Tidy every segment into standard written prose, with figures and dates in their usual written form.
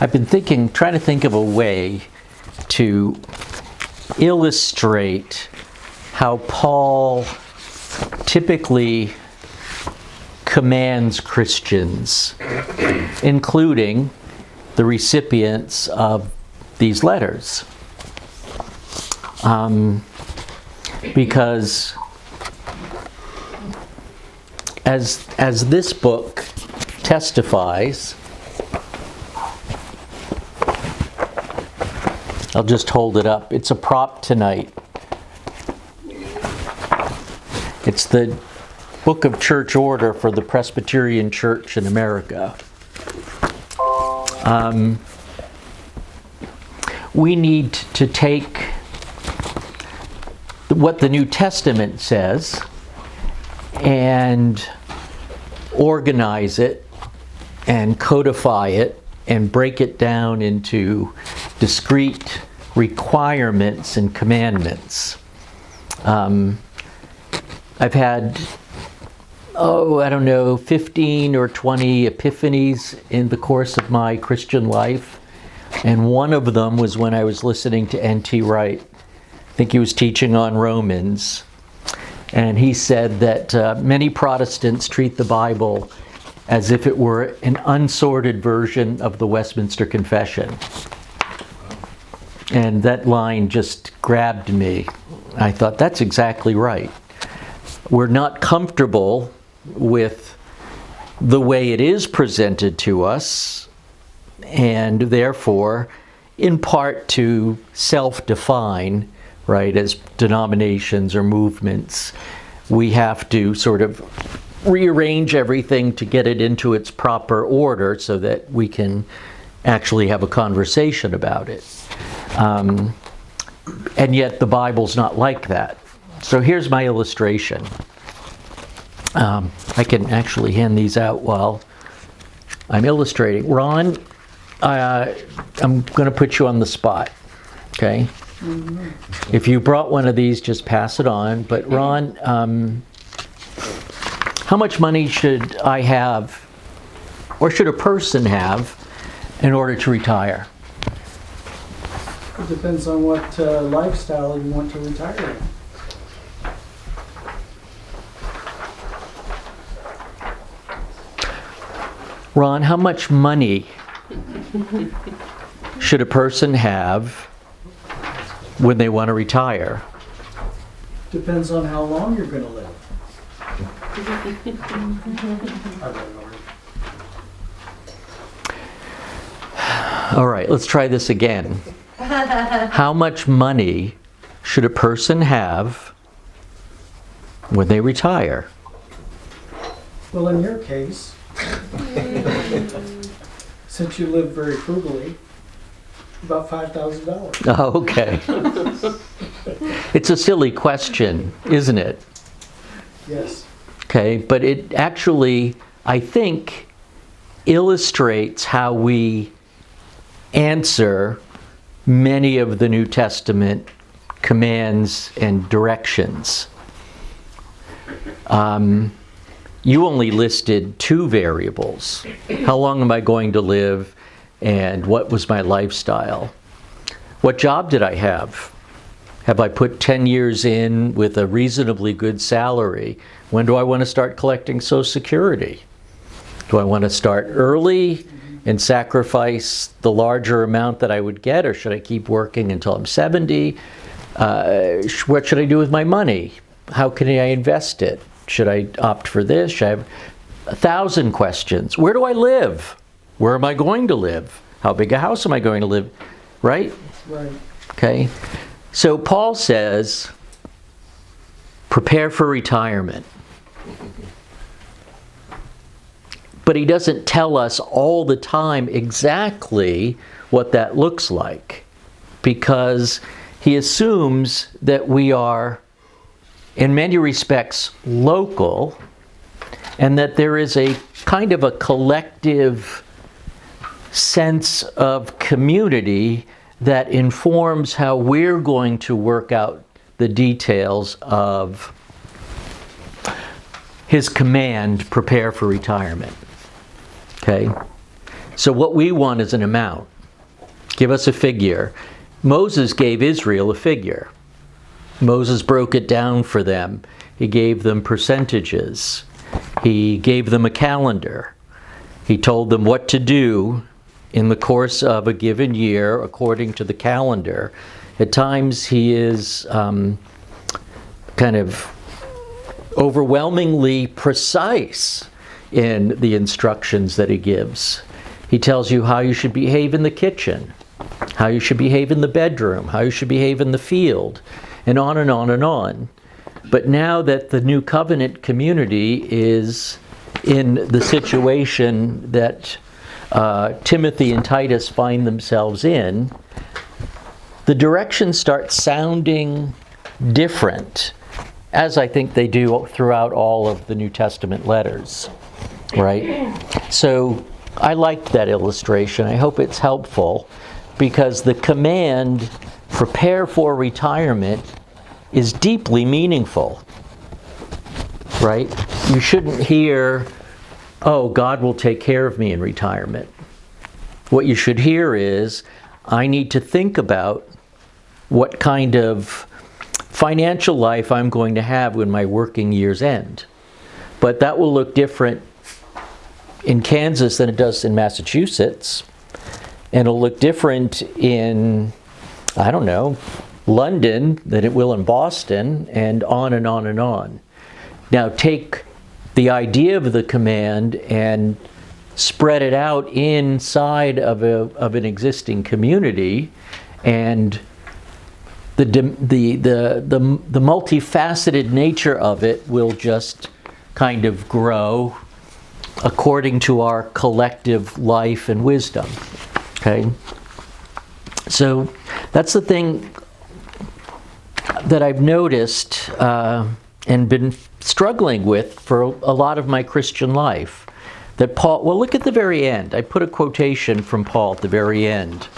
I've been trying to think of a way to illustrate how Paul typically commands Christians, including the recipients of these letters. Because as this book testifies, I'll just hold it up. It's a prop tonight. It's the Book of Church Order for the Presbyterian Church in America. We need to take what the New Testament says and organize it and codify it and break it down into discrete requirements and commandments. I've had, 15 or 20 epiphanies in the course of my Christian life. And one of them was when I was listening to NT Wright. I think he was teaching on Romans. And he said that many Protestants treat the Bible as if it were an unsorted version of the Westminster Confession. And that line just grabbed me. I thought, that's exactly right. We're not comfortable with the way it is presented to us, and therefore, in part to self-define, right, as denominations or movements, we have to sort of rearrange everything to get it into its proper order so that we can actually have a conversation about it. And yet the Bible's not like that. So here's my illustration. I can actually hand these out while I'm illustrating. Ron, I'm going to put you on the spot, okay? Mm-hmm. If you brought one of these, just pass it on. But Ron, how much money should I have, or should a person have, in order to retire? It depends on what lifestyle you want to retire in. Ron, how much money should a person have when they want to retire? Depends on how long you're going to live. All right, let's try this again. How much money should a person have when they retire? Well, in your case, since you live very frugally, about $5,000. Oh, okay. It's a silly question, isn't it? Yes. Okay, but it actually, I think, illustrates how we answer many of the New Testament commands and directions. You only listed two variables. How long am I going to live, and what was my lifestyle? What job did I have? Have I put 10 years in with a reasonably good salary? When do I want to start collecting Social Security? Do I want to start early and sacrifice the larger amount that I would get, or should I keep working until I'm 70? What should I do with my money? How can I invest it? Should I opt for this? Should I have 1,000 questions? Where do I live? Where am I going to live? How big a house am I going to live? Right? Right. Okay. So Paul says, prepare for retirement. But he doesn't tell us all the time exactly what that looks like, because he assumes that we are, in many respects, local, and that there is a kind of a collective sense of community that informs how we're going to work out the details of his command, prepare for retirement. Okay? So what we want is an amount. Give us a figure. Moses gave Israel a figure. Moses broke it down for them. He gave them percentages. He gave them a calendar. He told them what to do in the course of a given year according to the calendar. At times he is kind of overwhelmingly precise in the instructions that he gives. He tells you how you should behave in the kitchen, how you should behave in the bedroom, how you should behave in the field, and on and on and on. But now that the new covenant community is in the situation that Timothy and Titus find themselves in, the directions start sounding different, as I think they do throughout all of the New Testament letters, right? So I liked that illustration. I hope it's helpful, because the command, prepare for retirement, is deeply meaningful, right? You shouldn't hear, oh, God will take care of me in retirement. What you should hear is, I need to think about what kind of financial life I'm going to have when my working years end. But that will look different in Kansas than it does in Massachusetts. And it'll look different in, I don't know, London than it will in Boston, and on and on and on. Now take the idea of the command and spread it out inside of an existing community, and the multifaceted nature of it will just kind of grow according to our collective life and wisdom. Okay? So that's the thing that I've noticed and been struggling with for a lot of my Christian life. That Paul, well, look at the very end. I put a quotation from Paul at the very end.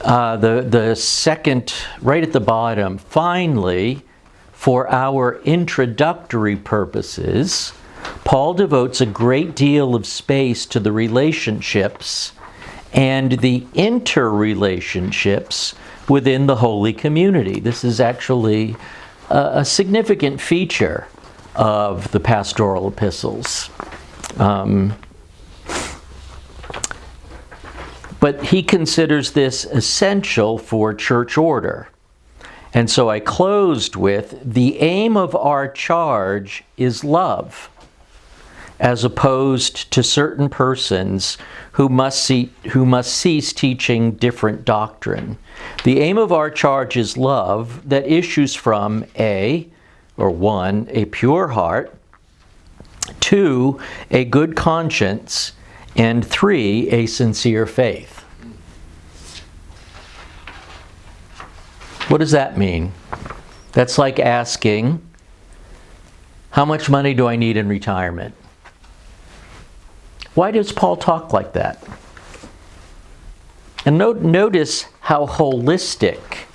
The second, right at the bottom, finally, for our introductory purposes, Paul devotes a great deal of space to the relationships and the interrelationships within the holy community. This is actually a significant feature of the Pastoral Epistles. But he considers this essential for church order. And so I closed with, the aim of our charge is love, as opposed to certain persons who must cease teaching different doctrine. The aim of our charge is love that issues from one, a pure heart, 2, a good conscience, and 3, a sincere faith. What does that mean? That's like asking, how much money do I need in retirement? Why does Paul talk like that? And notice how holistic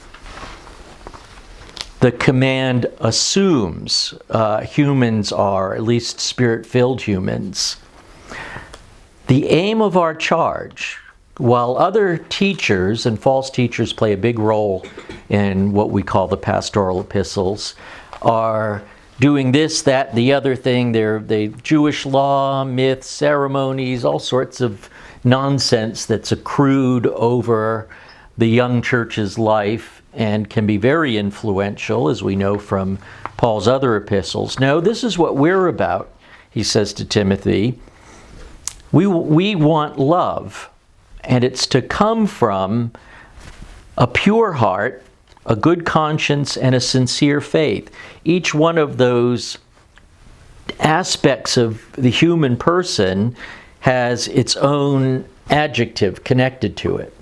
the command assumes humans are, at least spirit-filled humans. The aim of our charge, while other teachers and false teachers play a big role in what we call the Pastoral Epistles, are doing this, that, the other thing. They Jewish law, myths, ceremonies, all sorts of nonsense that's accrued over the young church's life and can be very influential, as we know from Paul's other epistles. No, this is what we're about, he says to Timothy. We want love, and it's to come from a pure heart, a good conscience, and a sincere faith. Each one of those aspects of the human person has its own adjective connected to it.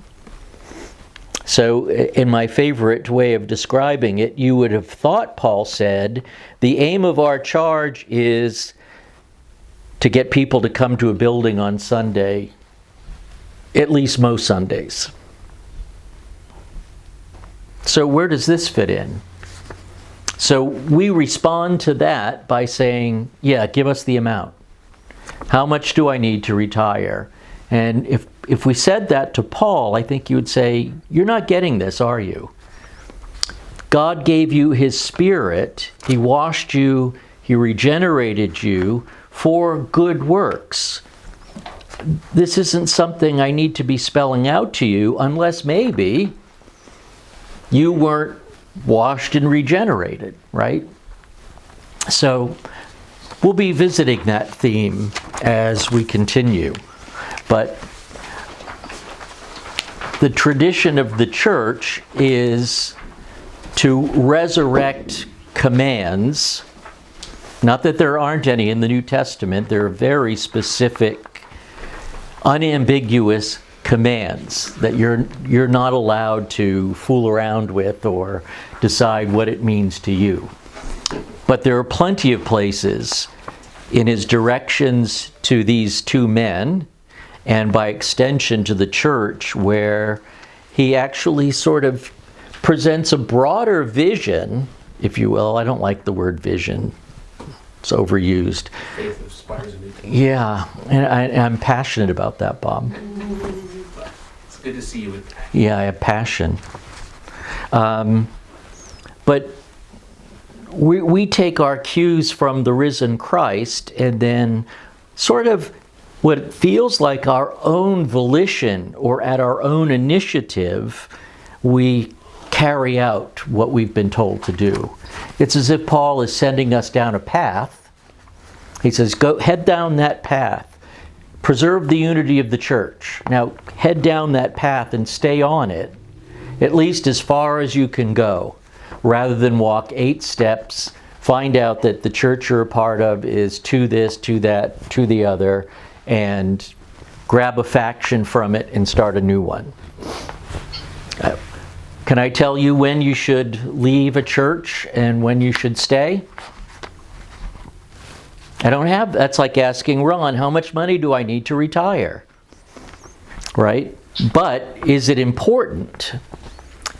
So, in my favorite way of describing it, you would have thought Paul said, the aim of our charge is to get people to come to a building on Sunday, at least most Sundays. So where does this fit in? So we respond to that by saying, yeah, give us the amount. How much do I need to retire? And if we said that to Paul, I think you would say, you're not getting this, are you? God gave you his Spirit. He washed you. He regenerated you for good works. This isn't something I need to be spelling out to you unless maybe you weren't washed and regenerated, right? So we'll be visiting that theme as we continue. But the tradition of the church is to resurrect commands. Not that there aren't any in the New Testament. There are very specific, unambiguous commands that you're not allowed to fool around with or decide what it means to you. But there are plenty of places in his directions to these two men, and by extension to the church, where he actually sort of presents a broader vision, if you will. I don't like the word vision. It's overused. Faith inspires a new thing. Yeah, and I'm passionate about that, Bob. It's good to see you with that. Yeah, I have passion. But we take our cues from the risen Christ, and then sort of what feels like our own volition or at our own initiative, we carry out what we've been told to do. It's as if Paul is sending us down a path. He says, go head down that path. Preserve the unity of the church. Now, head down that path and stay on it, at least as far as you can go, rather than walk 8 steps, find out that the church you're a part of is to this, to that, to the other, and grab a faction from it and start a new one. Can I tell you when you should leave a church and when you should stay? I don't have. That's like asking Ron, how much money do I need to retire? Right? But is it important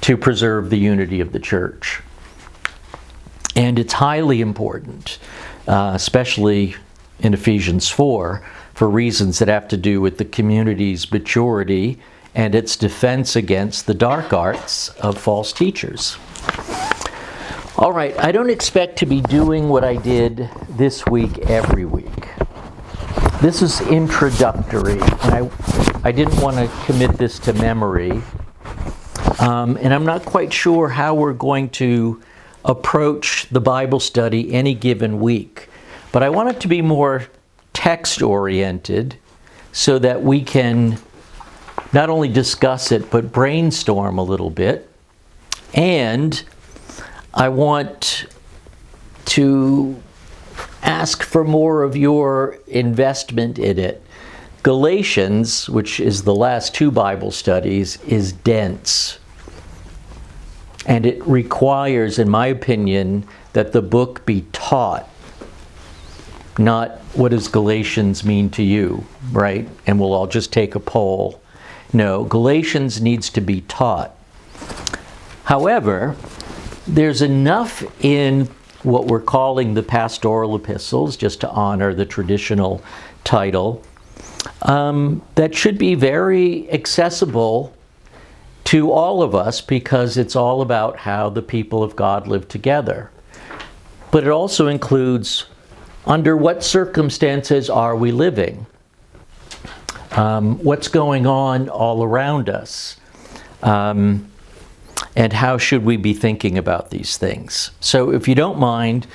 to preserve the unity of the church? And it's highly important, especially in Ephesians 4, for reasons that have to do with the community's maturity and its defense against the dark arts of false teachers. All right, I don't expect to be doing what I did this week every week. This is introductory, and I didn't want to commit this to memory. And I'm not quite sure how we're going to approach the Bible study any given week. But I want it to be more text-oriented so that we can not only discuss it, but brainstorm a little bit. And I want to ask for more of your investment in it. Galatians, which is the last 2 Bible studies, is dense. And it requires, in my opinion, that the book be taught. Not what does Galatians mean to you, right? And we'll all just take a poll. No, Galatians needs to be taught. However, there's enough in what we're calling the Pastoral Epistles, just to honor the traditional title, that should be very accessible to all of us, because it's all about how the people of God live together. But it also includes under what circumstances are we living? What's going on all around us? And how should we be thinking about these things? So if you don't mind,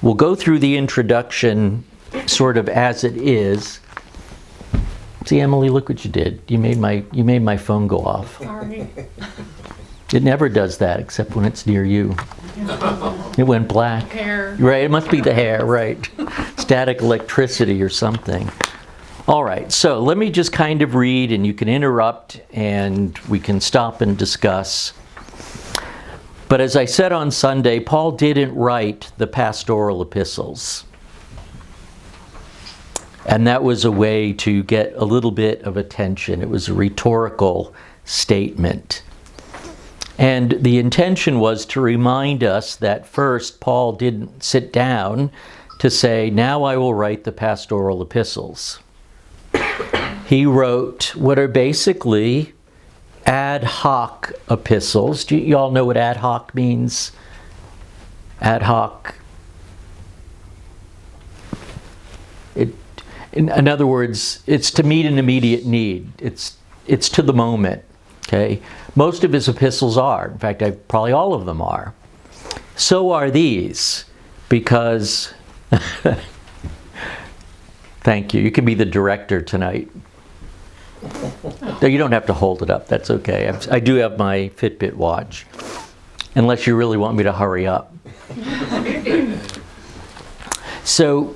we'll go through the introduction sort of as it is. See, Emily, look what you did. You made my phone go off. Sorry. It never does that except when it's near you. It went black. Hair. Right, it must be the hair, right. Static electricity or something. All right, so let me just kind of read, and you can interrupt and we can stop and discuss. But as I said on Sunday, Paul didn't write the Pastoral Epistles. And that was a way to get a little bit of attention. It was a rhetorical statement. And the intention was to remind us that first, Paul didn't sit down to say, now I will write the pastoral epistles. He wrote what are basically ad hoc epistles. Do you all know what ad hoc means? Ad hoc. In other words, it's to meet an immediate need. It's to the moment. Okay? Most of his epistles are. In fact, probably all of them are. So are these, because thank you. You can be the director tonight. No, you don't have to hold it up. That's okay. I do have my Fitbit watch, unless you really want me to hurry up. So,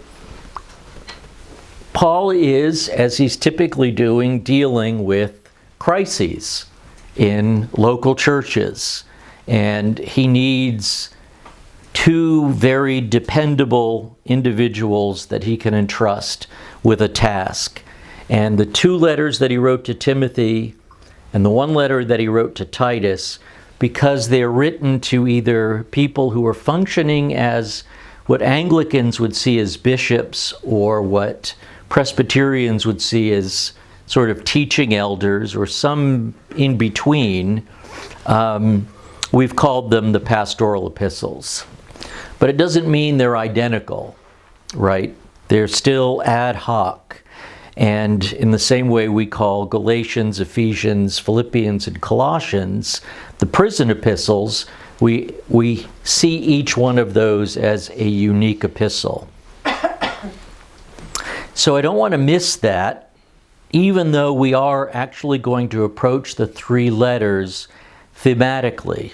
Paul is, as he's typically doing, dealing with crises in local churches. And he needs two very dependable individuals that he can entrust with a task. And the two letters that he wrote to Timothy and the one letter that he wrote to Titus, because they're written to either people who are functioning as what Anglicans would see as bishops or what Presbyterians would see as sort of teaching elders or some in between, we've called them the Pastoral Epistles. But it doesn't mean they're identical, right? They're still ad hoc. And in the same way we call Galatians, Ephesians, Philippians, and Colossians the prison epistles, we see each one of those as a unique epistle. So I don't want to miss that, even though we are actually going to approach the three letters thematically.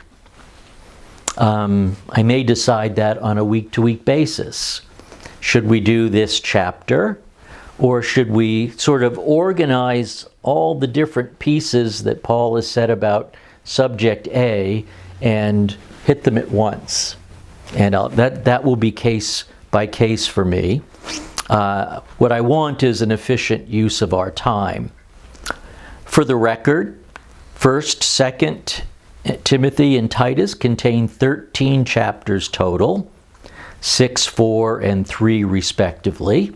I may decide that on a week-to-week basis. Should we do this chapter? Or should we sort of organize all the different pieces that Paul has said about subject A and hit them at once? And that will be case by case for me. What I want is an efficient use of our time. For the record, 1st, 2nd Timothy and Titus contain 13 chapters total, 6, 4, and 3 respectively.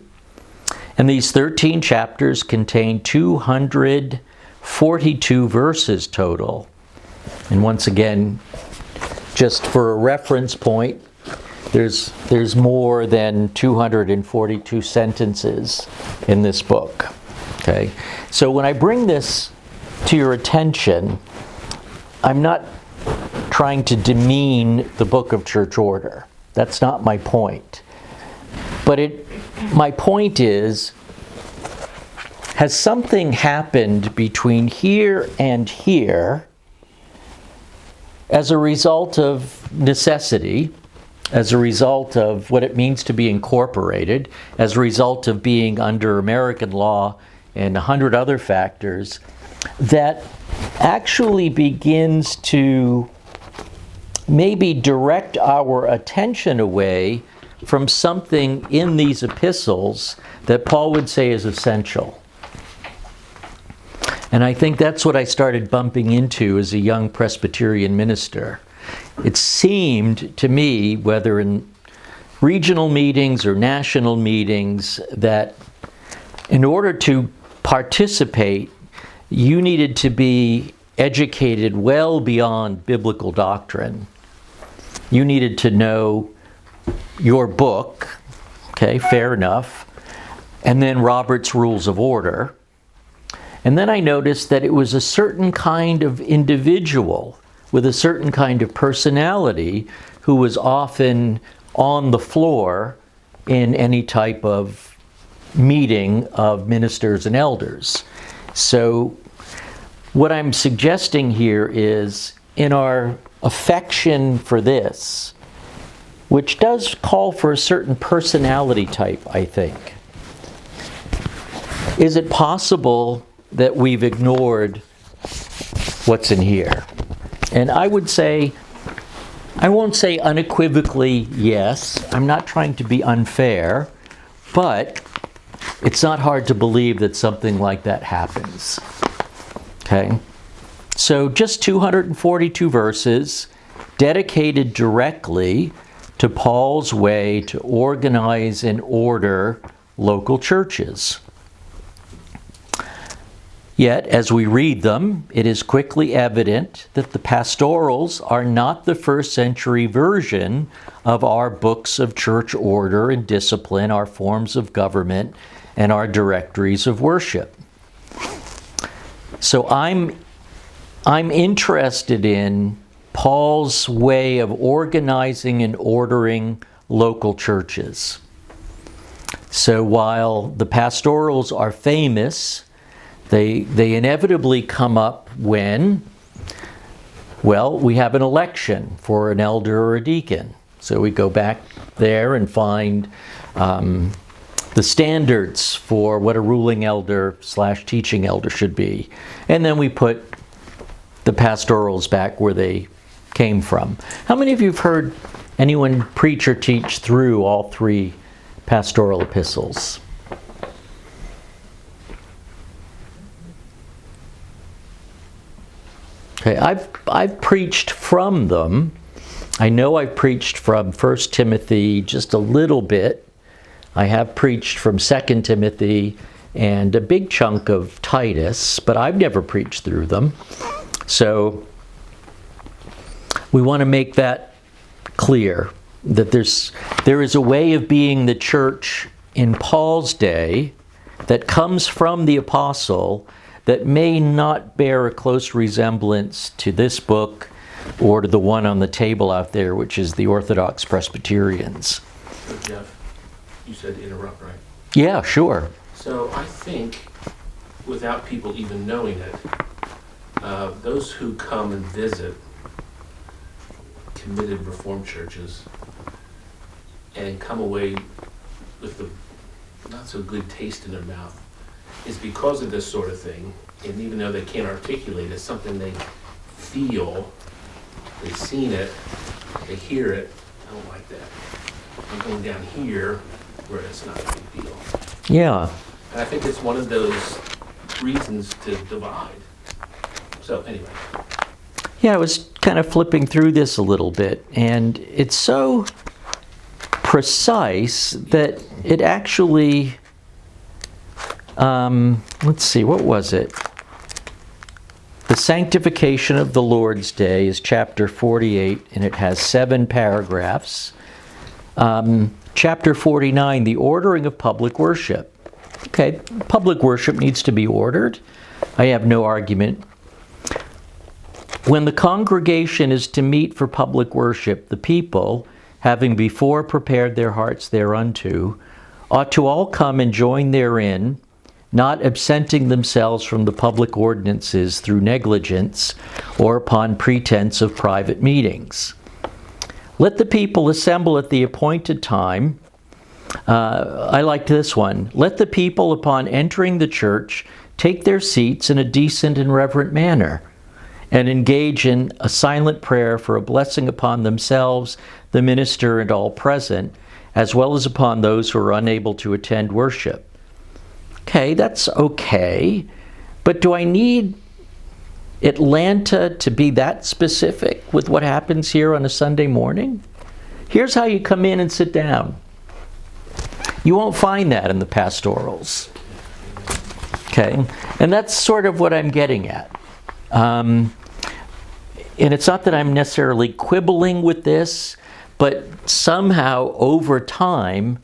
And these 13 chapters contain 242 verses total. And once again, just for a reference point, there's more than 242 sentences in this book. Okay? So when I bring this to your attention, I'm not trying to demean the book of church order. That's not my point. But my point is, has something happened between here and here as a result of necessity, as a result of what it means to be incorporated, as a result of being under American law and 100 other factors, that actually begins to maybe direct our attention away from something in these epistles that Paul would say is essential. And I think that's what I started bumping into as a young Presbyterian minister. It seemed to me, whether in regional meetings or national meetings, that in order to participate, you needed to be educated well beyond biblical doctrine. You needed to know your book, okay, fair enough, and then Robert's Rules of Order. And then I noticed that it was a certain kind of individual with a certain kind of personality who was often on the floor in any type of meeting of ministers and elders. So what I'm suggesting here is, in our affection for this, which does call for a certain personality type, I think, is it possible that we've ignored what's in here? And I would say, I won't say unequivocally yes, I'm not trying to be unfair, but it's not hard to believe that something like that happens. Okay? So just 242 verses dedicated directly to Paul's way to organize and order local churches. Yet, as we read them, it is quickly evident that the pastorals are not the first century version of our books of church order and discipline, our forms of government, and our directories of worship. So I'm interested in Paul's way of organizing and ordering local churches. So while the pastorals are famous, they inevitably come up when, well, we have an election for an elder or a deacon. So we go back there and find the standards for what a ruling elder / teaching elder should be. And then we put the pastorals back where they came from. How many of you have heard anyone preach or teach through all 3 pastoral epistles? Okay, I've preached from them. I know I've preached from 1 Timothy just a little bit. I have preached from 2 Timothy and a big chunk of Titus, but I've never preached through them. So we want to make that clear, that there is a way of being the church in Paul's day that comes from the apostle that may not bear a close resemblance to this book or to the one on the table out there, which is the Orthodox Presbyterians. So Geoff, you said to interrupt, right? Yeah, sure. So I think, without people even knowing it, those who come and visit committed Reformed churches and come away with the not so good taste in their mouth is because of this sort of thing. And even though they can't articulate it, something they feel, they've seen it, they hear it, I don't like that. I'm going down here where it's not a big deal. Yeah. And I think it's one of those reasons to divide. So anyway. Yeah, I was kind of flipping through this a little bit, and it's so precise that it actually, let's see, what was it? The Sanctification of the Lord's Day is chapter 48, and it has 7 paragraphs. Chapter 49, the ordering of public worship. Okay, public worship needs to be ordered. I have no argument. When the congregation is to meet for public worship, the people, having before prepared their hearts thereunto, ought to all come and join therein, not absenting themselves from the public ordinances through negligence or upon pretense of private meetings. Let the people assemble at the appointed time. I liked this one. Let the people, upon entering the church, take their seats in a decent and reverent manner, and engage in a silent prayer for a blessing upon themselves, the minister, and all present, as well as upon those who are unable to attend worship. Okay, that's okay, but do I need Atlanta to be that specific with what happens here on a Sunday morning? Here's how you come in and sit down. You won't find that in the pastorals. Okay, and that's sort of what I'm getting at. And it's not that I'm necessarily quibbling with this, but somehow over time,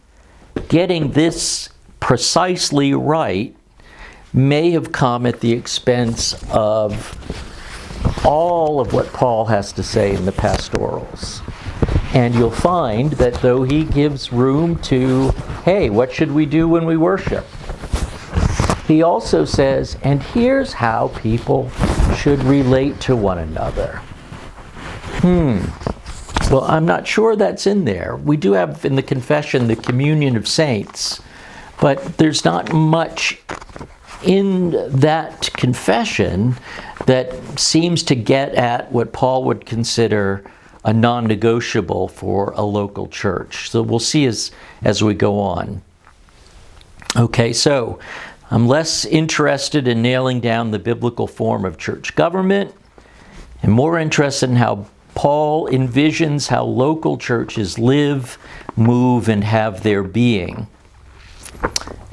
getting this precisely right may have come at the expense of all of what Paul has to say in the pastorals. And you'll find that though he gives room to, hey, what should we do when we worship? He also says, and here's how people should relate to one another. Well, I'm not sure that's in there. We do have in the confession the communion of saints, but there's not much in that confession that seems to get at what Paul would consider a non-negotiable for a local church. So we'll see as we go on. Okay, so I'm less interested in nailing down the biblical form of church government. and more interested in how Paul envisions how local churches live, move, and have their being.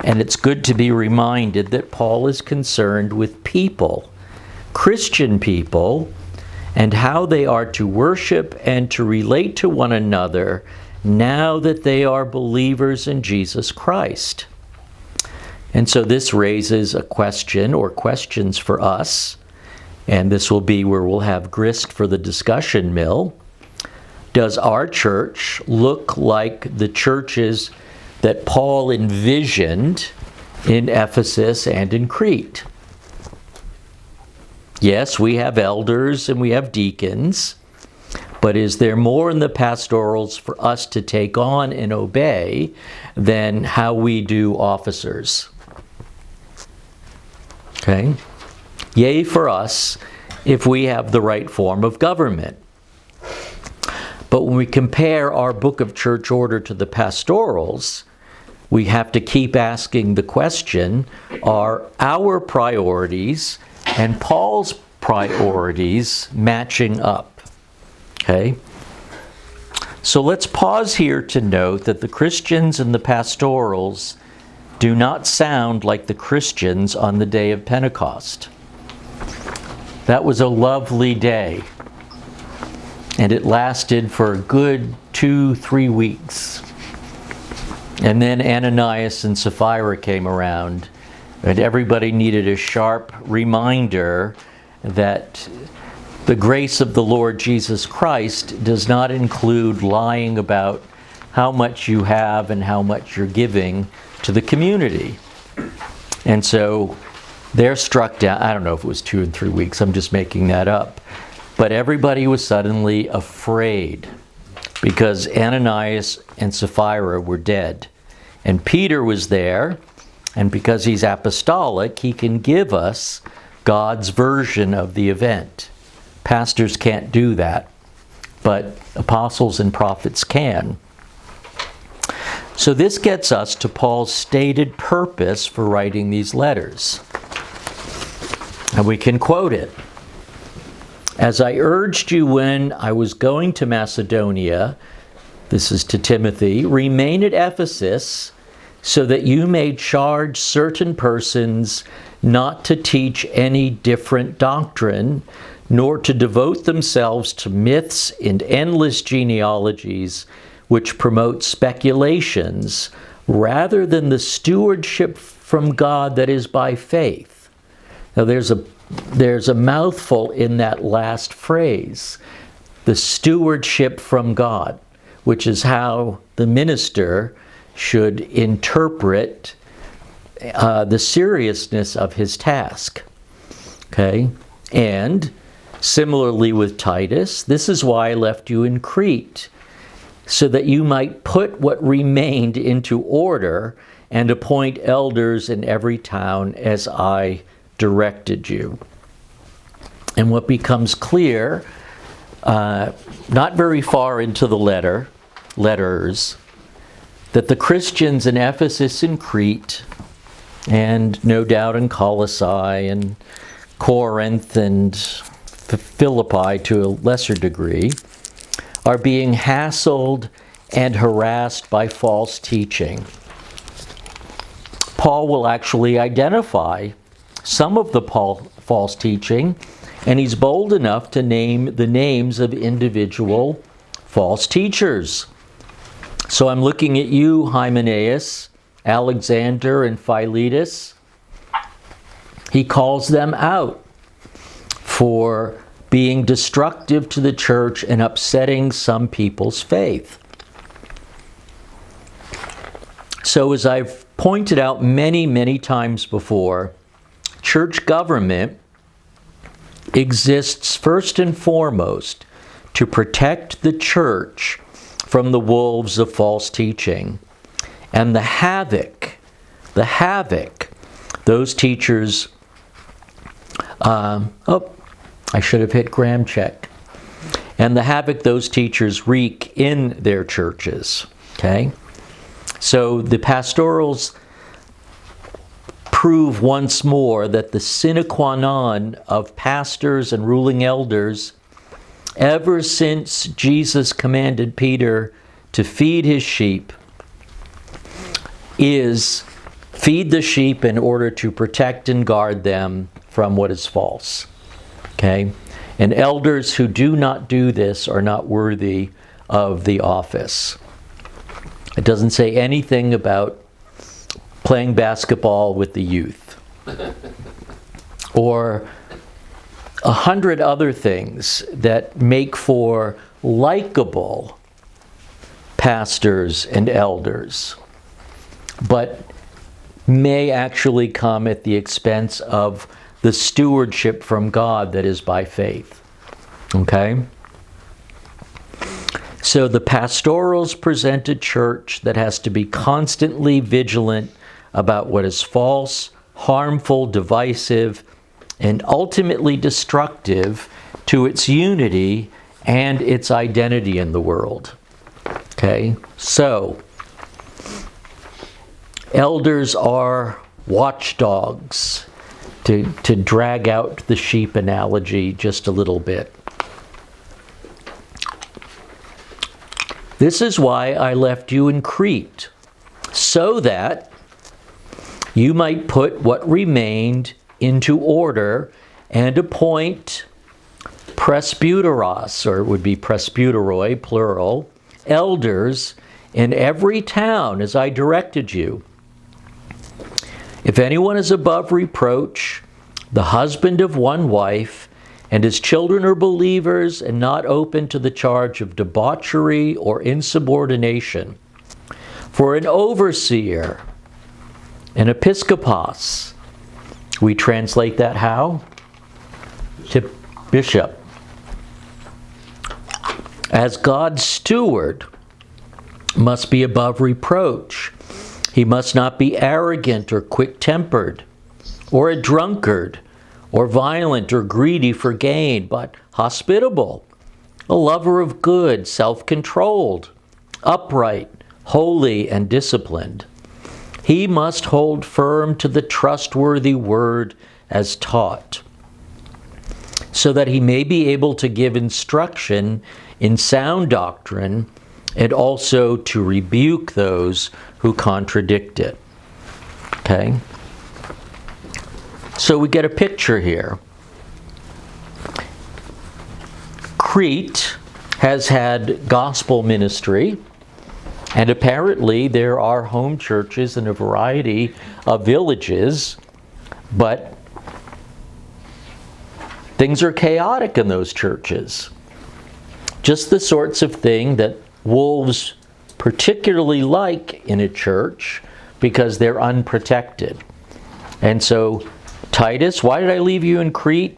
And it's good to be reminded that Paul is concerned with people, Christian people, and how they are to worship and to relate to one another now that they are believers in Jesus Christ. And so this raises a question or questions for us, and this will be where we'll have grist for the discussion mill. Does our church look like the churches that Paul envisioned in Ephesus and in Crete? Yes, we have elders and we have deacons, but is there more in the pastorals for us to take on and obey than how we do officers? Okay? Yea for us if we have the right form of government. But when we compare our book of church order to the pastorals, we have to keep asking the question, are our priorities and Paul's priorities matching up? Okay? So let's pause here to note that the Christians in the pastorals do not sound like the Christians on the day of Pentecost. That was a lovely day, and it lasted for a good 2-3 weeks. And then Ananias and Sapphira came around, and everybody needed a sharp reminder that the grace of the Lord Jesus Christ does not include lying about how much you have and how much you're giving to the community. And so they're struck down. I don't know if it was 2 and 3 weeks. I'm just making that up. But everybody was suddenly afraid because Ananias and Sapphira were dead. And Peter was there, and because he's apostolic, he can give us God's version of the event. Pastors can't do that, but apostles and prophets can. So this gets us to Paul's stated purpose for writing these letters. And we can quote it. As I urged you when I was going to Macedonia, this is to Timothy, remain at Ephesus so that you may charge certain persons not to teach any different doctrine, nor to devote themselves to myths and endless genealogies which promote speculations rather than the stewardship from God that is by faith. Now there's a mouthful in that last phrase, the stewardship from God, which is how the minister should interpret the seriousness of his task. Okay? And similarly with Titus, this is why I left you in Crete, so that you might put what remained into order and appoint elders in every town as I directed you. And what becomes clear, not very far into the letters, that the Christians in Ephesus and Crete, and no doubt in Colossae and Corinth and Philippi to a lesser degree, are being hassled and harassed by false teaching. Paul will actually identify some of the false teaching, and he's bold enough to name the names of individual false teachers. So I'm looking at you, Hymenaeus, Alexander, and Philetus. He calls them out for being destructive to the church and upsetting some people's faith. So as I've pointed out many, many times before, church government exists first and foremost to protect the church from the wolves of false teaching and the havoc those teachers I should have hit gram check. And the havoc those teachers wreak in their churches. Okay? So the pastorals prove once more that the sine qua non of pastors and ruling elders ever since Jesus commanded Peter to feed his sheep, is feed the sheep in order to protect and guard them from what is false. Okay? And elders who do not do this are not worthy of the office. It doesn't say anything about playing basketball with the youth or 100 other things that make for likable pastors and elders, but may actually come at the expense of the stewardship from God that is by faith. Okay? So the pastorals present a church that has to be constantly vigilant about what is false, harmful, divisive, and ultimately destructive to its unity and its identity in the world. Okay? So, elders are watchdogs, to drag out the sheep analogy just a little bit. This is why I left you in Crete, so that you might put what remained into order and appoint presbyteros, or it would be presbyteroi, plural, elders in every town as I directed you. If anyone is above reproach, the husband of one wife, and his children are believers and not open to the charge of debauchery or insubordination, for an overseer, an episkopos, we translate that how? To bishop. As God's steward, must be above reproach. He must not be arrogant or quick-tempered, or a drunkard, or violent or greedy for gain, but hospitable, a lover of good, self-controlled, upright, holy, and disciplined. He must hold firm to the trustworthy word as taught, so that he may be able to give instruction in sound doctrine and also to rebuke those who contradict it. Okay? So we get a picture here. Crete has had gospel ministry, and apparently there are home churches in a variety of villages, but things are chaotic in those churches. Just the sorts of thing that wolves particularly like in a church because they're unprotected. And so, Titus, why did I leave you in Crete?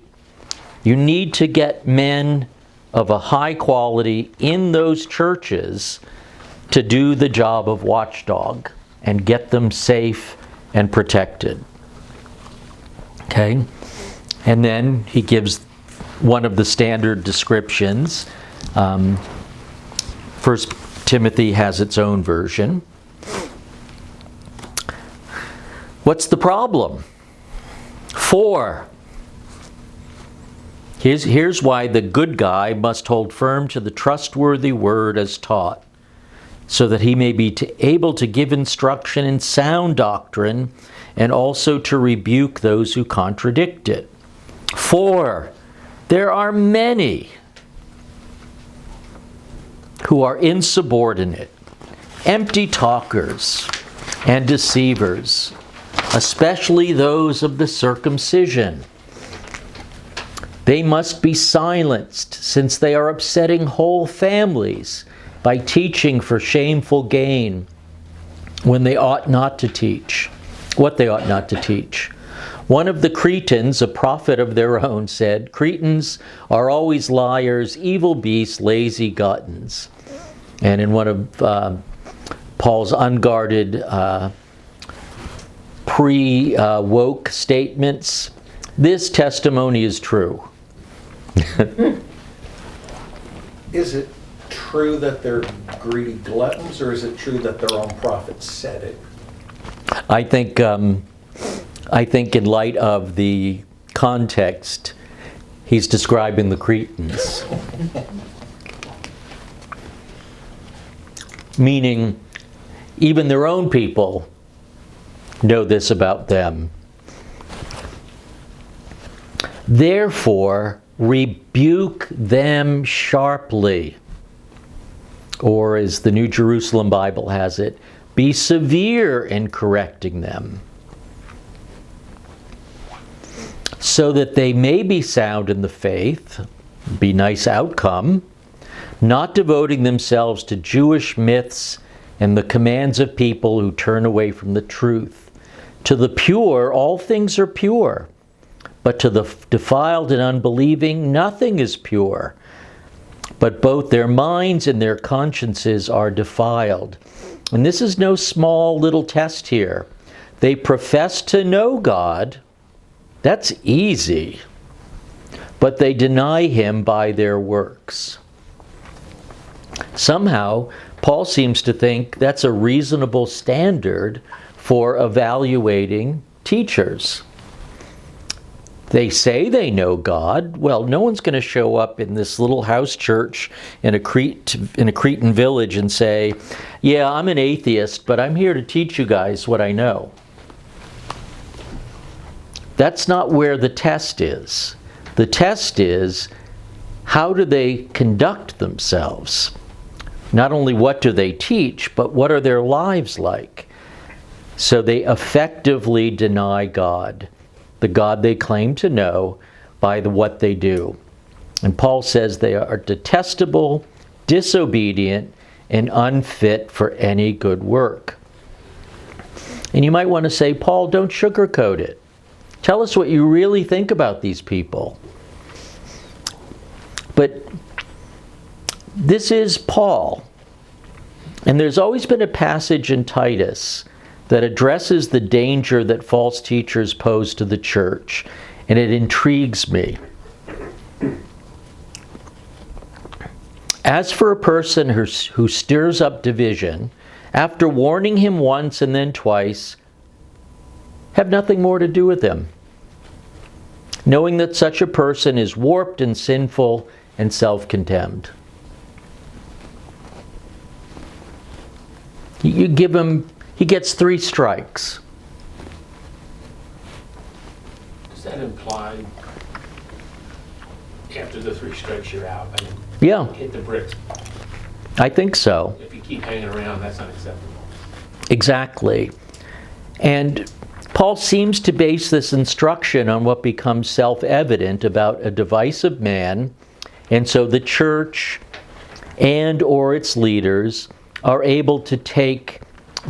You need to get men of a high quality in those churches to do the job of watchdog and get them safe and protected. Okay? And then he gives one of the standard descriptions. First Timothy has its own version. What's the problem? 4. Here's why the good guy must hold firm to the trustworthy word as taught, so that he may be able to give instruction in sound doctrine and also to rebuke those who contradict it. 4. There are many who are insubordinate, empty talkers, and deceivers, especially those of the circumcision. They must be silenced, since they are upsetting whole families by teaching for shameful gain when they ought not to teach, what they ought not to teach. One of the Cretans, a prophet of their own, said, "Cretans are always liars, evil beasts, lazy gluttons." And in one of Paul's unguarded pre-woke statements, this testimony is true. Is it true that they're greedy gluttons, or is it true that their own prophet said it? I think in light of the context, He's describing the Cretans. Meaning, even their own people know this about them. Therefore, rebuke them sharply. Or as the New Jerusalem Bible has it, be severe in correcting them, so that they may be sound in the faith, be nice outcome, not devoting themselves to Jewish myths and the commands of people who turn away from the truth. To the pure, all things are pure, but to the defiled and unbelieving, nothing is pure. But both their minds and their consciences are defiled. And this is no small little test here. They profess to know God. That's easy. But they deny Him by their works. Somehow, Paul seems to think that's a reasonable standard for evaluating teachers. They say they know God. Well, no one's going to show up in this little house church in a Cretan village and say, yeah, I'm an atheist, but I'm here to teach you guys what I know. That's not where the test is. The test is, how do they conduct themselves? Not only what do they teach, but what are their lives like? So they effectively deny God, the God they claim to know, by what they do. And Paul says they are detestable, disobedient, and unfit for any good work. And you might want to say, Paul, don't sugarcoat it. Tell us what you really think about these people. But this is Paul. And there's always been a passage in Titus that addresses the danger that false teachers pose to the church, and it intrigues me. As for a person who stirs up division, after warning him once and then twice, have nothing more to do with him, knowing that such a person is warped and sinful and self-condemned. You give him, he gets 3 strikes. Does that imply after the 3 strikes you're out? I mean, Yeah, hit the bricks. I think so. If you keep hanging around, that's unacceptable. Exactly. And Paul seems to base this instruction on what becomes self-evident about a divisive man, and so the church and or its leaders are able to take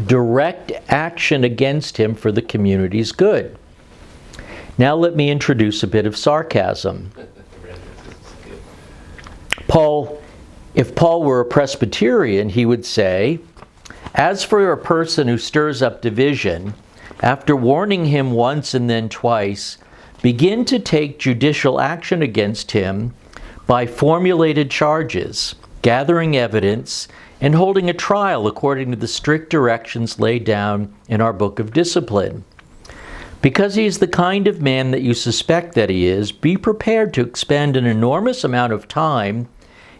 direct action against him for the community's good. Now let me introduce a bit of sarcasm. If Paul were a Presbyterian, he would say, as for a person who stirs up division, after warning him once and then twice, begin to take judicial action against him by formulated charges, gathering evidence, and holding a trial according to the strict directions laid down in our book of discipline. Because he is the kind of man that you suspect that he is, be prepared to expend an enormous amount of time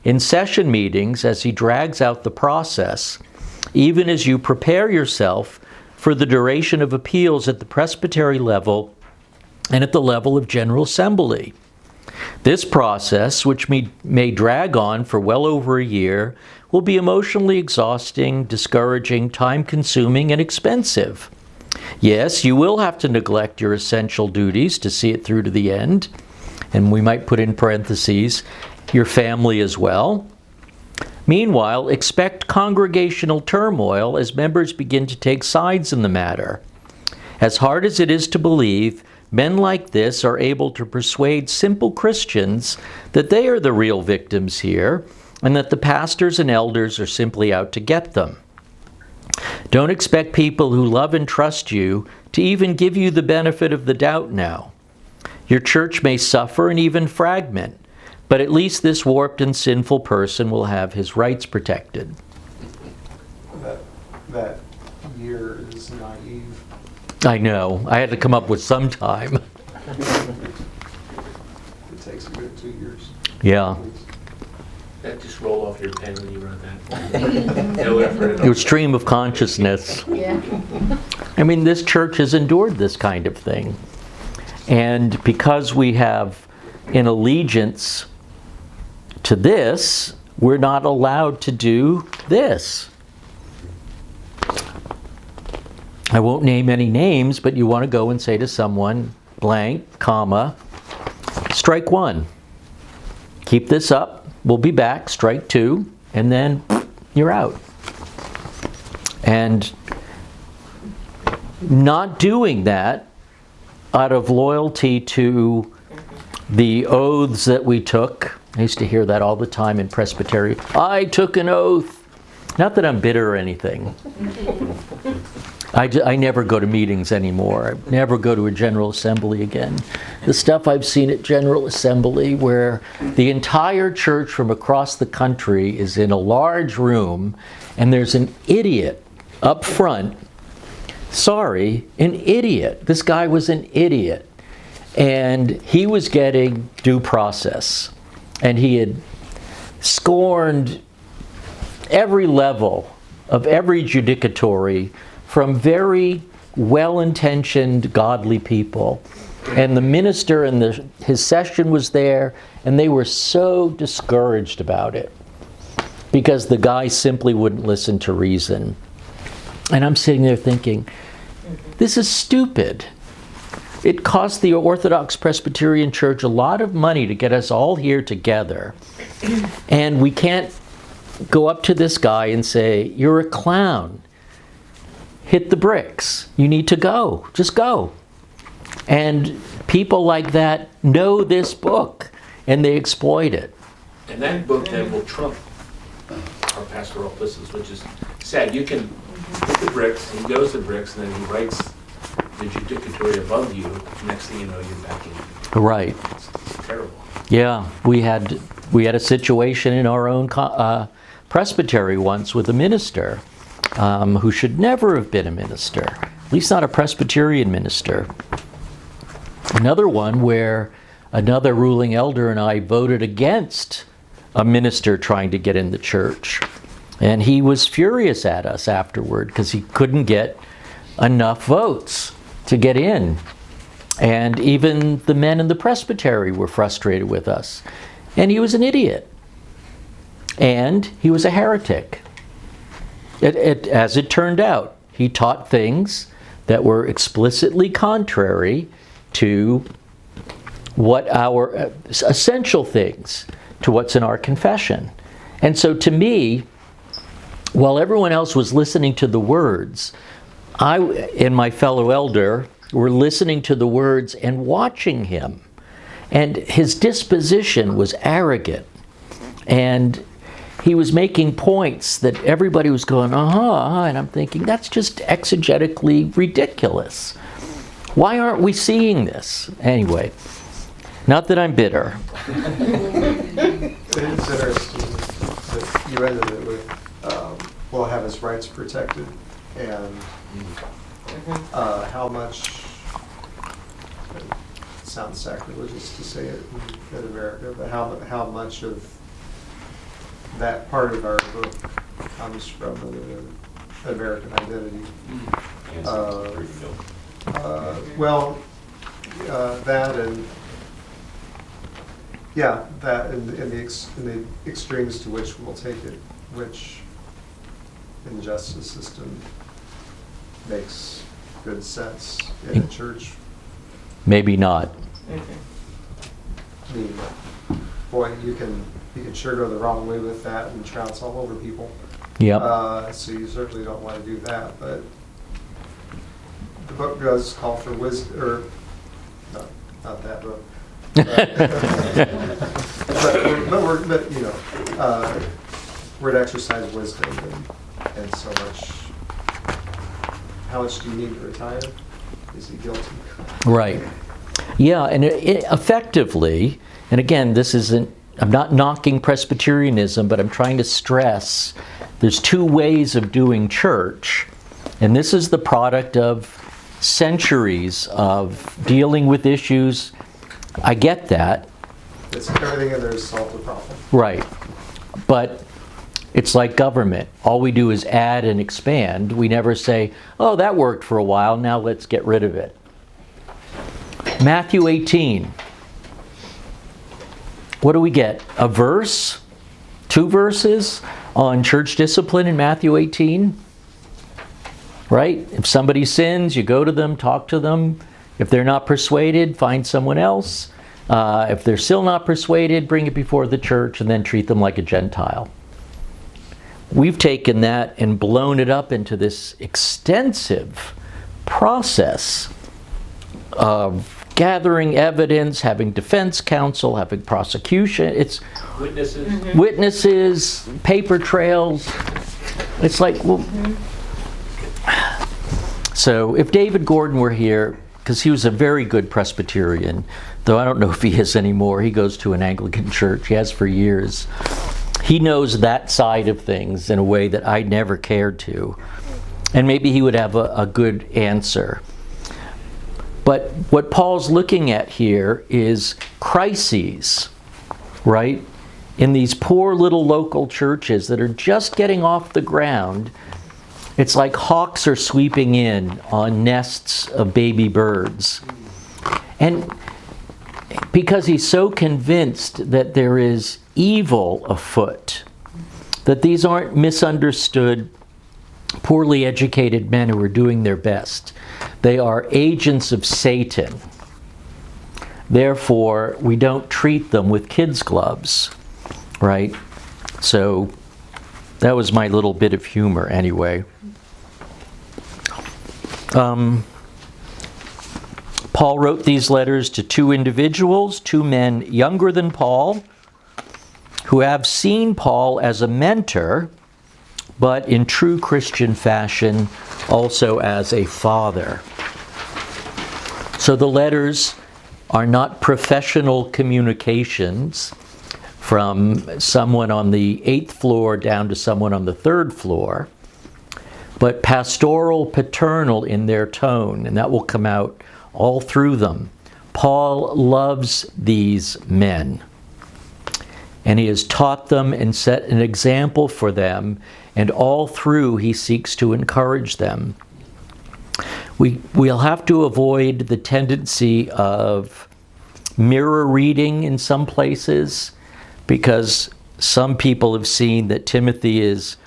in session meetings as he drags out the process, even as you prepare yourself for the duration of appeals at the presbytery level and at the level of General Assembly. This process, which may drag on for well over a year, will be emotionally exhausting, discouraging, time-consuming, and expensive. Yes, you will have to neglect your essential duties to see it through to the end, and we might put in parentheses, your family as well. Meanwhile, expect congregational turmoil as members begin to take sides in the matter. As hard as it is to believe, men like this are able to persuade simple Christians that they are the real victims here, and that the pastors and elders are simply out to get them. Don't expect people who love and trust you to even give you the benefit of the doubt now. Your church may suffer and even fragment, but at least this warped and sinful person will have his rights protected. That year is naive. I know. I had to come up with some time. It takes a good 2 years. Yeah. That just roll off your pen when you wrote that. No effort at It all. was stream of consciousness. Yeah. I mean, this church has endured this kind of thing. And because we have an allegiance to this, we're not allowed to do this. I won't name any names, but you want to go and say to someone, blank, comma, strike one. Keep this up, we'll be back, strike two, and then you're out. And not doing that out of loyalty to the oaths that we took. I used to hear that all the time in Presbyterian. I took an oath. Not that I'm bitter or anything. I never go to meetings anymore. I never go to a General Assembly again. The stuff I've seen at General Assembly where the entire church from across the country is in a large room and there's an idiot up front. Sorry, an idiot. This guy was an idiot. And he was getting due process. And he had scorned every level of every judicatory from very well-intentioned, godly people. And the minister and his session was there, and they were so discouraged about it because the guy simply wouldn't listen to reason. And I'm sitting there thinking, this is stupid. It cost the Orthodox Presbyterian Church a lot of money to get us all here together. And we can't go up to this guy and say, you're a clown. Hit the bricks. You need to go. Just go. And people like that know this book, and they exploit it. And that book then will trump our Pastoral Epistles, which is sad. You can hit the bricks, he goes to the bricks, and then he writes the judicatory above you. Next thing you know, you're back in. Right. It's terrible. Yeah, we had a situation in our own presbytery once with a minister who should never have been a minister, at least not a Presbyterian minister. Another one where another ruling elder and I voted against a minister trying to get in the church. And he was furious at us afterward because he couldn't get enough votes to get in. And even the men in the presbytery were frustrated with us. And he was an idiot. And he was a heretic. As it turned out, he taught things that were explicitly contrary to what our essential things, to what's in our confession. And so to me, while everyone else was listening to the words, I and my fellow elder were listening to the words and watching him. And his disposition was arrogant. And he was making points that everybody was going, and I'm thinking, that's just exegetically ridiculous. Why aren't we seeing this? Anyway, not that I'm bitter. It is interesting that you ended it with, will have his rights protected, and how much, it sounds sacrilegious to say it in America, but how much of that part of our book comes from the American identity. That and that in the extremes to which we'll take it, which in the justice system makes good sense. In the church, Maybe not. I mean, boy, you can sure go the wrong way with that and trounce all over people. Yep. So you certainly don't want to do that, but the book does call for wisdom, or not that book. But you know, we're to exercise wisdom, and so much. How much do you need to retire? Is he guilty? Right. Yeah, and it effectively, and again, this isn't, I'm not knocking Presbyterianism, but I'm trying to stress there's two ways of doing church, and this is the product of centuries of dealing with issues. I get that. It's everything in there is solve the problem. Right. But it's like government. All we do is add and expand. We never say, oh, that worked for a while, now let's get rid of it. Matthew 18. What do we get? A verse? 2 verses on church discipline in Matthew 18? Right? If somebody sins, you go to them, talk to them. If they're not persuaded, find someone else. If they're still not persuaded, bring it before the church and then treat them like a Gentile. We've taken that and blown it up into this extensive process of gathering evidence, having defense counsel, having prosecution. It's witnesses, paper trails. It's like, well, so if David Gordon were here, because he was a very good Presbyterian, though I don't know if he is anymore. He goes to an Anglican church. He has for years. He knows that side of things in a way that I never cared to. And maybe he would have a good answer. But what Paul's looking at here is crises, right? In these poor little local churches that are just getting off the ground. It's like hawks are sweeping in on nests of baby birds. And because he's so convinced that there is evil afoot, that these aren't misunderstood, poorly educated men who are doing their best. They are agents of Satan. Therefore, we don't treat them with kids' gloves, right? So that was my little bit of humor anyway. Paul wrote these letters to 2 individuals, 2 men younger than Paul, who have seen Paul as a mentor, but in true Christian fashion, also as a father. So the letters are not professional communications from someone on the 8th floor down to someone on the 3rd floor, but pastoral, paternal in their tone, and that will come out all through them. Paul loves these men, and he has taught them and set an example for them, and all through he seeks to encourage them. We'll have to avoid the tendency of mirror reading in some places, because some people have seen that Timothy is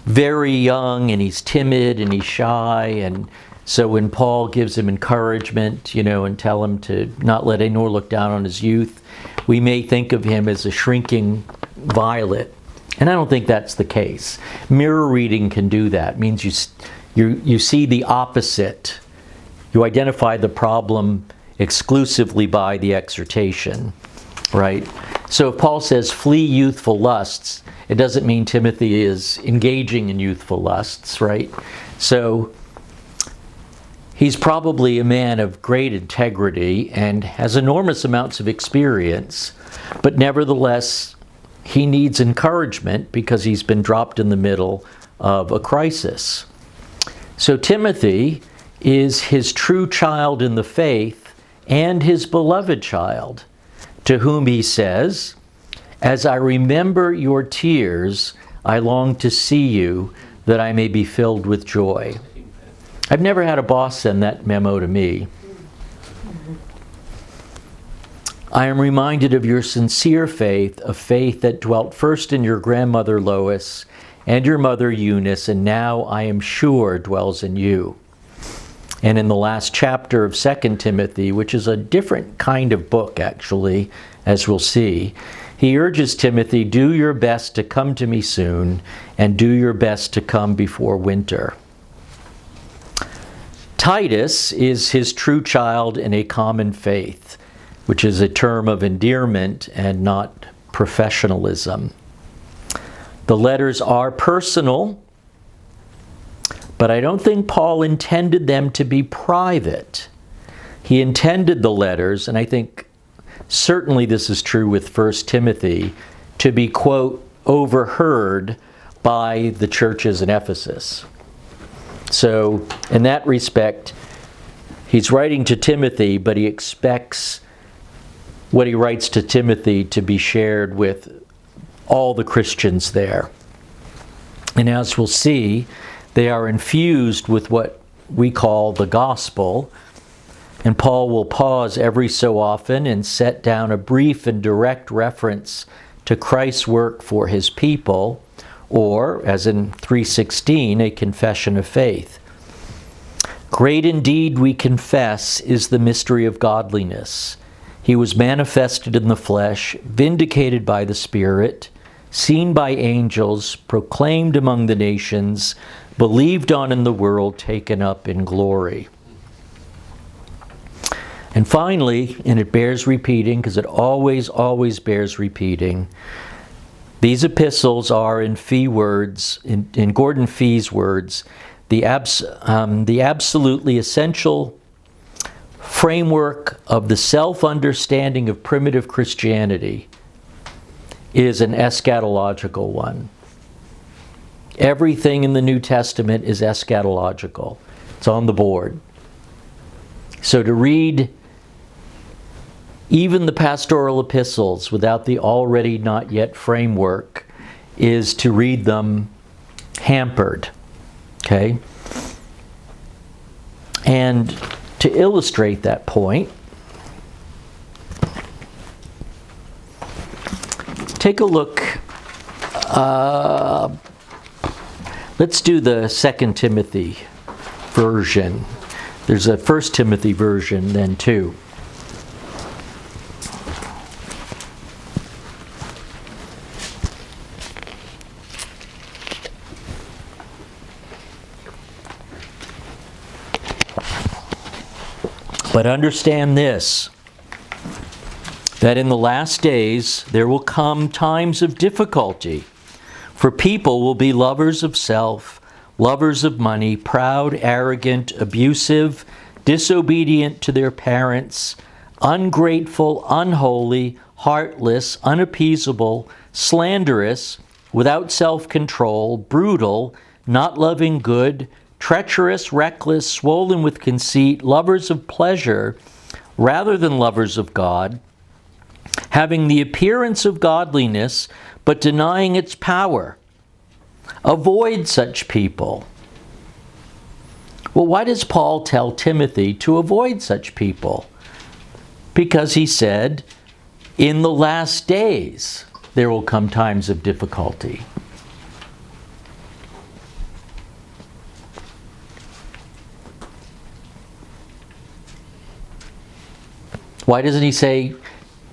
very young and he's timid and he's shy, and so when Paul gives him encouragement, and tell him to not let anyone look down on his youth, we may think of him as a shrinking violet. And I don't think that's the case. Mirror reading can do that. It means you see the opposite. You identify the problem exclusively by the exhortation, right? So if Paul says, flee youthful lusts, it doesn't mean Timothy is engaging in youthful lusts, right? So he's probably a man of great integrity and has enormous amounts of experience, but nevertheless, he needs encouragement because he's been dropped in the middle of a crisis. So Timothy is his true child in the faith and his beloved child, to whom he says, as I remember your tears, I long to see you, that I may be filled with joy. I've never had a boss send that memo to me. I am reminded of your sincere faith, a faith that dwelt first in your grandmother Lois and your mother Eunice, and now I am sure dwells in you. And in the last chapter of 2 Timothy, which is a different kind of book actually, as we'll see, he urges Timothy, do your best to come to me soon, and do your best to come before winter. Titus is his true child in a common faith, which is a term of endearment and not professionalism. The letters are personal, but I don't think Paul intended them to be private. He intended the letters, and I think certainly this is true with 1 Timothy, to be, quote, overheard by the churches in Ephesus. So, in that respect, he's writing to Timothy, but he expects what he writes to Timothy to be shared with all the Christians there. And as we'll see, they are infused with what we call the gospel. And Paul will pause every so often and set down a brief and direct reference to Christ's work for his people, or, as in 3:16, a confession of faith. Great indeed, we confess, is the mystery of godliness. He was manifested in the flesh, vindicated by the Spirit, seen by angels, proclaimed among the nations, believed on in the world, taken up in glory. And finally, and it bears repeating, because it always bears repeating, these epistles are, in Gordon Fee's words, the absolutely essential framework of the self-understanding of primitive Christianity is an eschatological one. Everything in the New Testament is eschatological. It's on the board. So to read even the Pastoral Epistles without the already not yet framework is to read them hampered. Okay? And to illustrate that point, take a look. Let's do the 2 Timothy version. There's a 1 Timothy version then too. But understand this, that in the last days there will come times of difficulty, for people will be lovers of self, lovers of money, proud, arrogant, abusive, disobedient to their parents, ungrateful, unholy, heartless, unappeasable, slanderous, without self-control, brutal, not loving good, treacherous, reckless, swollen with conceit, lovers of pleasure rather than lovers of God, having the appearance of godliness but denying its power. Avoid such people. Well, why does Paul tell Timothy to avoid such people? Because he said, in the last days there will come times of difficulty. Why doesn't he say,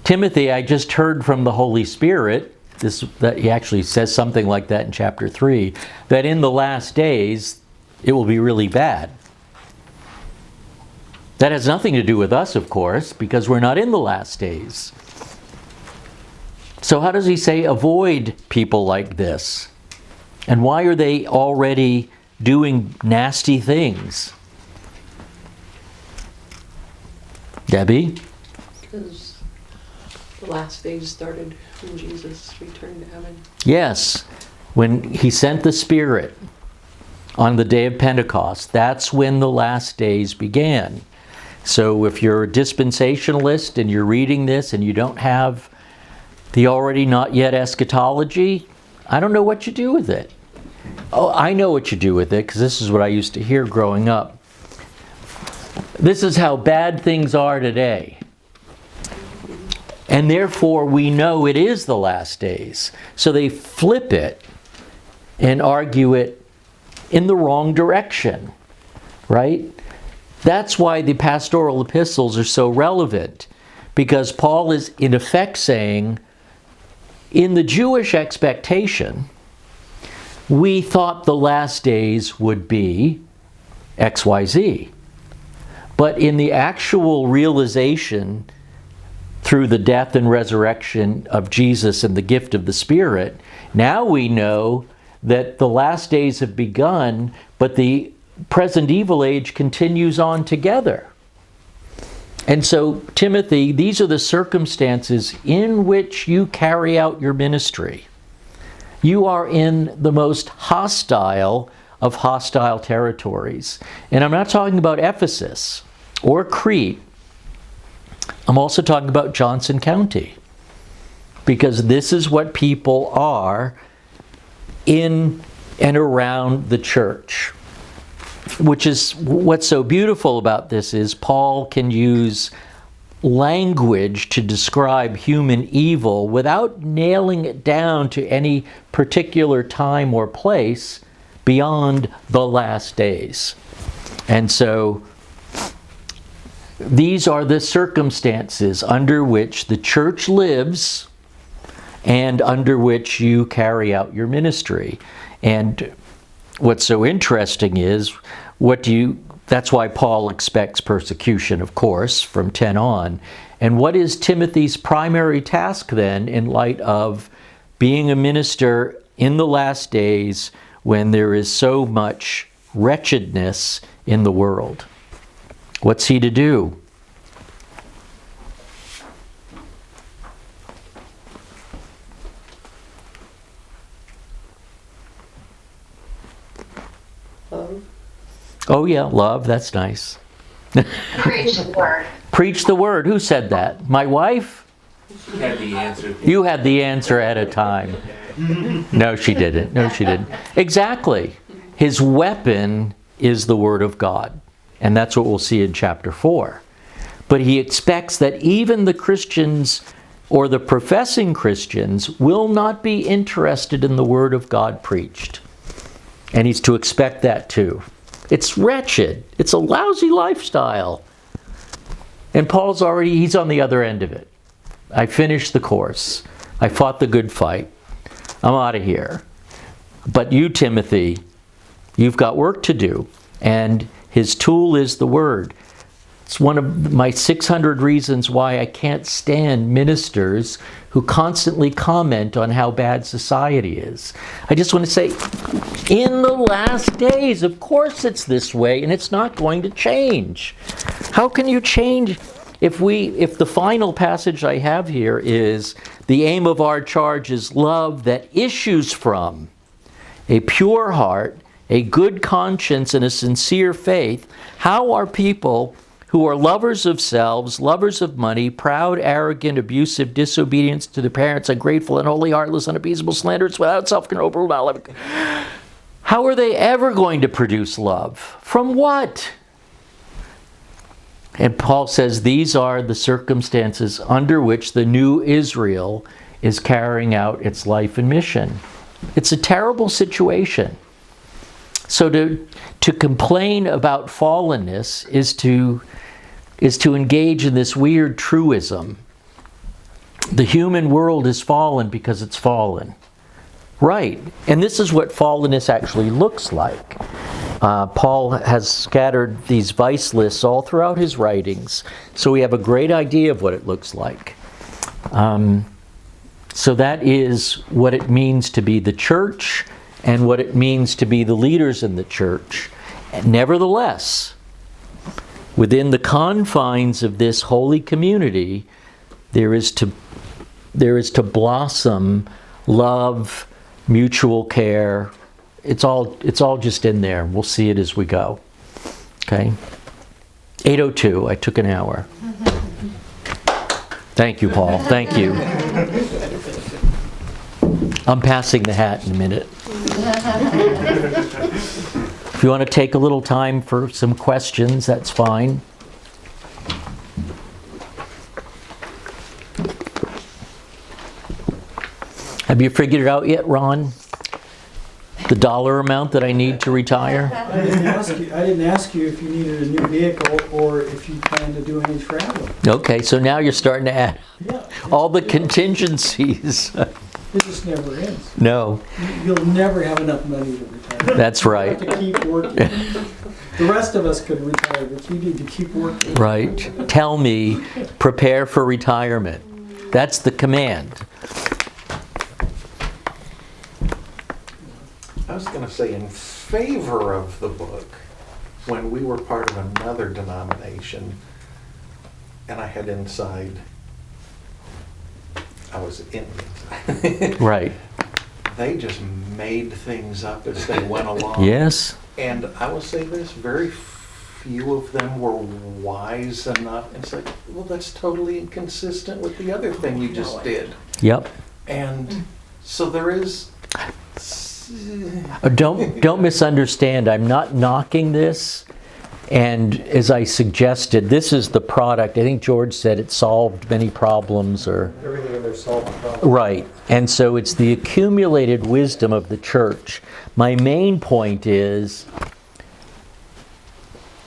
Timothy, I just heard from the Holy Spirit, that he actually says something like that in chapter 3, that in the last days it will be really bad. That has nothing to do with us, of course, because we're not in the last days. So how does he say avoid people like this? And why are they already doing nasty things? Debbie? Because the last days started when Jesus returned to heaven. Yes, when he sent the Spirit on the day of Pentecost, that's when the last days began. So if you're a dispensationalist and you're reading this and you don't have the already not yet eschatology, I don't know what you do with it. Oh, I know what you do with it, because this is what I used to hear growing up. This is how bad things are today. And therefore we know it is the last days. So they flip it and argue it in the wrong direction, right? That's why the pastoral epistles are so relevant, because Paul is in effect saying, in the Jewish expectation, we thought the last days would be XYZ. But in the actual realization through the death and resurrection of Jesus and the gift of the Spirit, now we know that the last days have begun, but the present evil age continues on together. And so, Timothy, these are the circumstances in which you carry out your ministry. You are in the most hostile of hostile territories. And I'm not talking about Ephesus or Crete. I'm also talking about Johnson County, because this is what people are in and around the church. Which is what's so beautiful about this is Paul can use language to describe human evil without nailing it down to any particular time or place beyond the last days. And so these are the circumstances under which the church lives and under which you carry out your ministry. And what's so interesting is, that's why Paul expects persecution, of course, from 10 on. And what is Timothy's primary task then, in light of being a minister in the last days when there is so much wretchedness in the world? What's he to do? Love. Oh yeah, love, that's nice. Preach the word. Preach the word. Who said that? My wife? She had the answer. You had the answer at a time. No, she didn't. No, she didn't. Exactly. His weapon is the Word of God. And that's what we'll see in chapter 4. But he expects that even the Christians or the professing Christians will not be interested in the Word of God preached. And he's to expect that too. It's wretched. It's a lousy lifestyle. And he's on the other end of it. I finished the course. I fought the good fight. I'm out of here. But you, Timothy, you've got work to do. And his tool is the Word. It's one of my 600 reasons why I can't stand ministers who constantly comment on how bad society is. I just want to say, in the last days, of course it's this way, and it's not going to change. How can you change if the final passage I have here is, the aim of our charge is love that issues from a pure heart, a good conscience, and a sincere faith? How are people who are lovers of selves, lovers of money, proud, arrogant, abusive, disobedient to their parents, ungrateful, unholy, heartless, unappeasable, slanderous, without self-control, how are they ever going to produce love? From what? And Paul says these are the circumstances under which the new Israel is carrying out its life and mission. It's a terrible situation. So to complain about fallenness is to engage in this weird truism. The human world is fallen because it's fallen. Right. And this is what fallenness actually looks like. Paul has scattered these vice lists all throughout his writings, so we have a great idea of what it looks like. So that is what it means to be the church and what it means to be the leaders in the church. And nevertheless, within the confines of this holy community, there is to blossom love, mutual care. It's all just in there. We'll see it as we go. Okay? 8:02. I took an hour. Thank you, Paul. Thank you. I'm passing the hat in a minute. If you want to take a little time for some questions, that's fine. Have you figured it out yet, Ron? The dollar amount that I need to retire? I didn't ask you if you needed a new vehicle or if you plan to do any traveling. Okay, so now you're starting to add Yeah. all the contingencies. It just never ends. No, You'll never have enough money to retire. that's You right. have to keep working. The rest of us could retire, but you need to keep working. Right. Tell me, prepare for retirement. That's the command. I was going to say, in favor of the book, when we were part of another denomination, and I had inside, I was in inside. Right. They just made things up as they went along. Yes. And I will say this, very few of them were wise enough. It's like, well, that's totally inconsistent with the other thing you just did. Yep. And so there is. Don't misunderstand. I'm not knocking this. And as I suggested, this is the product. I think George said it solved many problems, or Everything in there solved the problem. right. And so it's the accumulated wisdom of the church. My main point is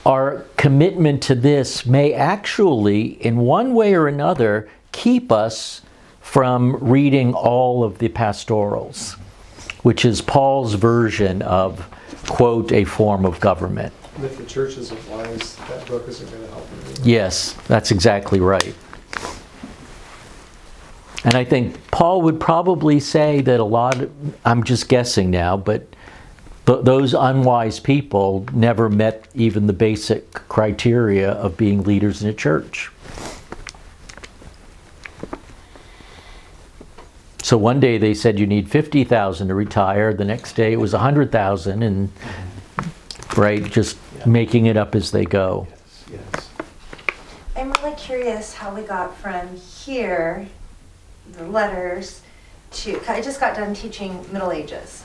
our commitment to this may actually, in one way or another, keep us from reading all of the pastorals, which is Paul's version of, quote, a form of government. And if the church isn't wise, that book isn't going to help them. Yes, that's exactly right. And I think Paul would probably say that I'm just guessing now, but those unwise people never met even the basic criteria of being leaders in a church. So one day they said you need 50,000 to retire. The next day it was 100,000, and right, just making it up as they go. Yes. I'm really curious how we got from here, the letters, to, I just got done teaching Middle Ages.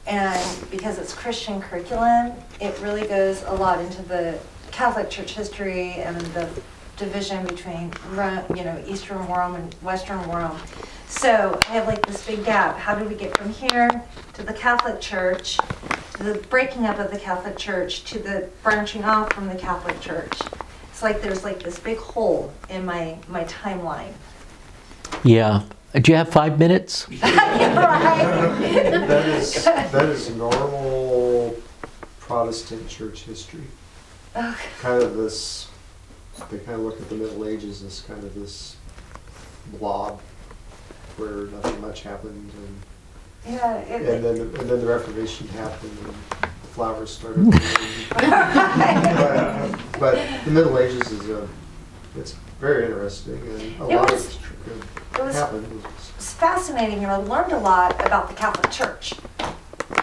And because it's Christian curriculum, it really goes a lot into the Catholic Church history and the division between Rome, Eastern Rome and Western Rome. So I have like this big gap. How do we get from here to the Catholic Church, to the breaking up of the Catholic Church, to the branching off from the Catholic Church? It's like there's like this big hole in my timeline. Yeah. Do you have 5 minutes? That is normal Protestant church history. Okay. Kind of this, they kind of look at the Middle Ages as kind of this blob where nothing much happened, Yeah. and then the Reformation happened and the flowers started blooming. but the Middle Ages it's very interesting, and a lot of it was- happened. It's fascinating, and I learned a lot about the Catholic Church.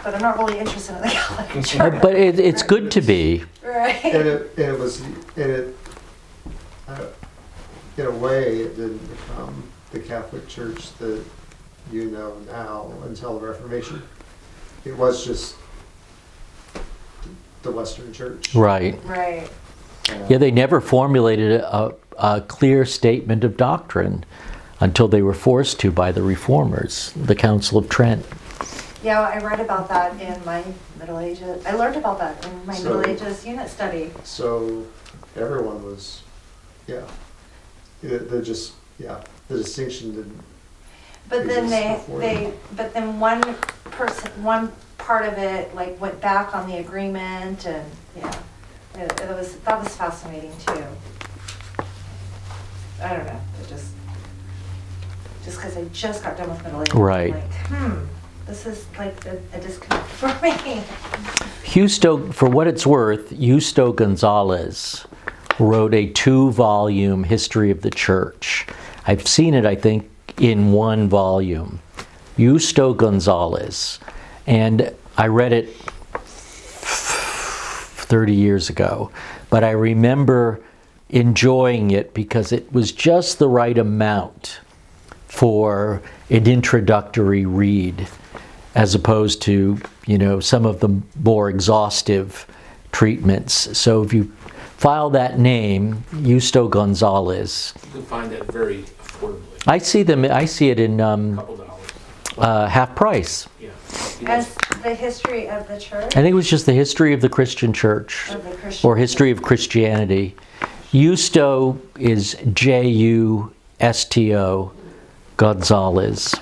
But I'm not really interested in the Catholic Church. But it's good to be. Right. And it was in a way it didn't become the Catholic Church that you know now until the Reformation. It was just the Western Church. Right. Right. Yeah, they never formulated a clear statement of doctrine until they were forced to by the Reformers, the Council of Trent. Yeah, I read about that in my Middle Ages. I learned about that in my So- Middle Ages unit study. So everyone was, the distinction didn't. But then Exists before. but then one part of it like went back on the agreement, and that was fascinating too. I don't know, it just because I just got done with Middle Ages. Right. I'm like, this is like a disconnect for me. Justo, for what it's worth, Justo Gonzalez wrote a 2-volume history of the church. I've seen it, I think, in 1 volume. Justo Gonzalez. And I read it 30 years ago. But I remember enjoying it because it was just the right amount for an introductory read, as opposed to, some of the more exhaustive treatments. So if you file that name, Justo Gonzalez. You can find that very affordably. I see it in A couple dollars. half price. Yeah. As the history of the church, I think it was just the history of the Christian church, of the Christian or history of Christianity. Justo is Justo Gonzalez.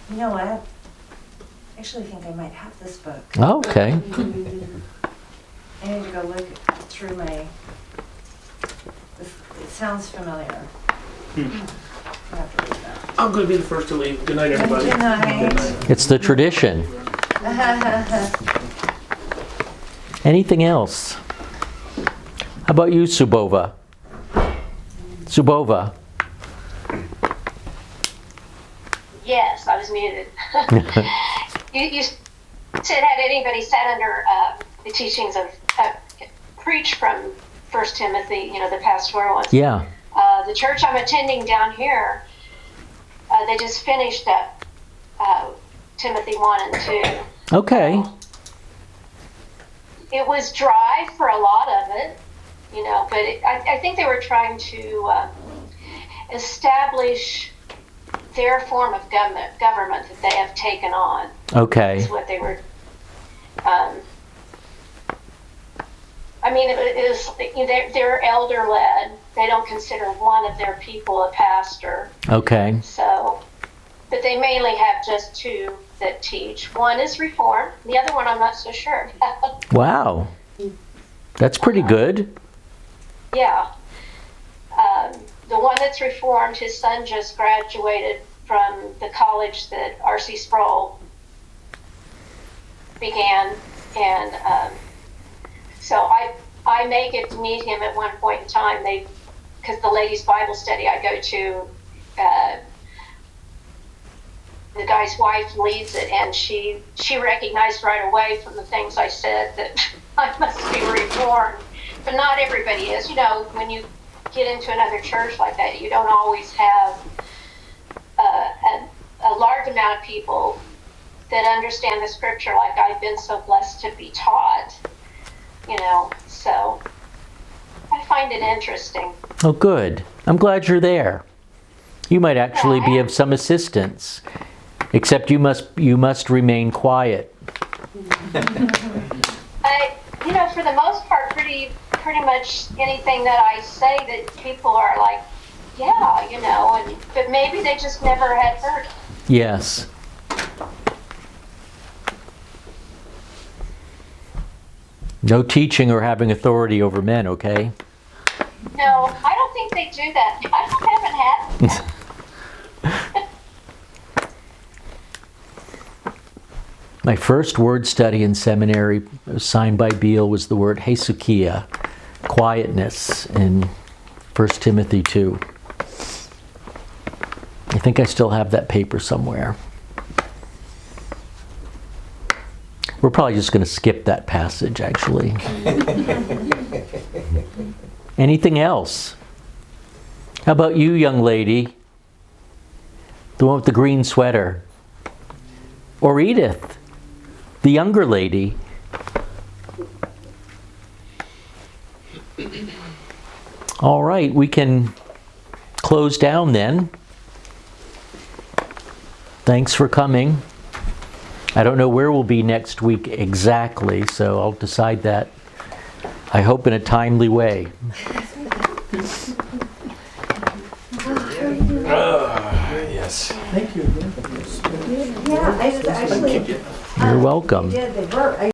You know what? I actually think I might have this book. Oh, okay. I need to go look through my. It sounds familiar. I have to read that. I'm going to be the first to leave. Good night, everybody. Good night. It's the tradition. Anything else? How about you, Subova? Subova. Yes, I was muted. You said, had anybody sat under the teachings of preach from 1 Timothy, the pastoral ones. Yeah. The church I'm attending down here, they just finished up Timothy 1 and 2. Okay. It was dry for a lot of it, but I think they were trying to establish their form of government that they have taken on. Okay. Is what they were. They're elder led. They don't consider one of their people a pastor. Okay. So, but they mainly have just two that teach. One is Reformed. The other one I'm not so sure about. Wow. That's pretty good. Yeah. The one that's Reformed, his son just graduated from the college that R.C. Sproul began, and so I may get to meet him at one point in time. Because the ladies' Bible study I go to, the guy's wife leads it, and she recognized right away from the things I said that I must be Reformed. But not everybody is. When you get into another church like that, you don't always have a large amount of people that understand the scripture like I've been so blessed to be taught. So I find it interesting. Oh, good. I'm glad you're there. You might actually be of some assistance, except you must remain quiet. For the most part, pretty much anything that I say that people are like, yeah, but maybe they just never had heard it. Yes. No teaching or having authority over men, okay? No, I don't think they do that. I haven't had that. My first word study in seminary, signed by Beale, was the word hesukia, quietness, in 1 Timothy 2. I think I still have that paper somewhere. We're probably just going to skip that passage, actually. Anything else? How about you, young lady? The one with the green sweater. Or Edith, the younger lady. All right, we can close down then. Thanks for coming. I don't know where we'll be next week exactly, so I'll decide that, I hope, in a timely way. Yes. Thank you again. Yeah, I was actually. You're welcome. They were.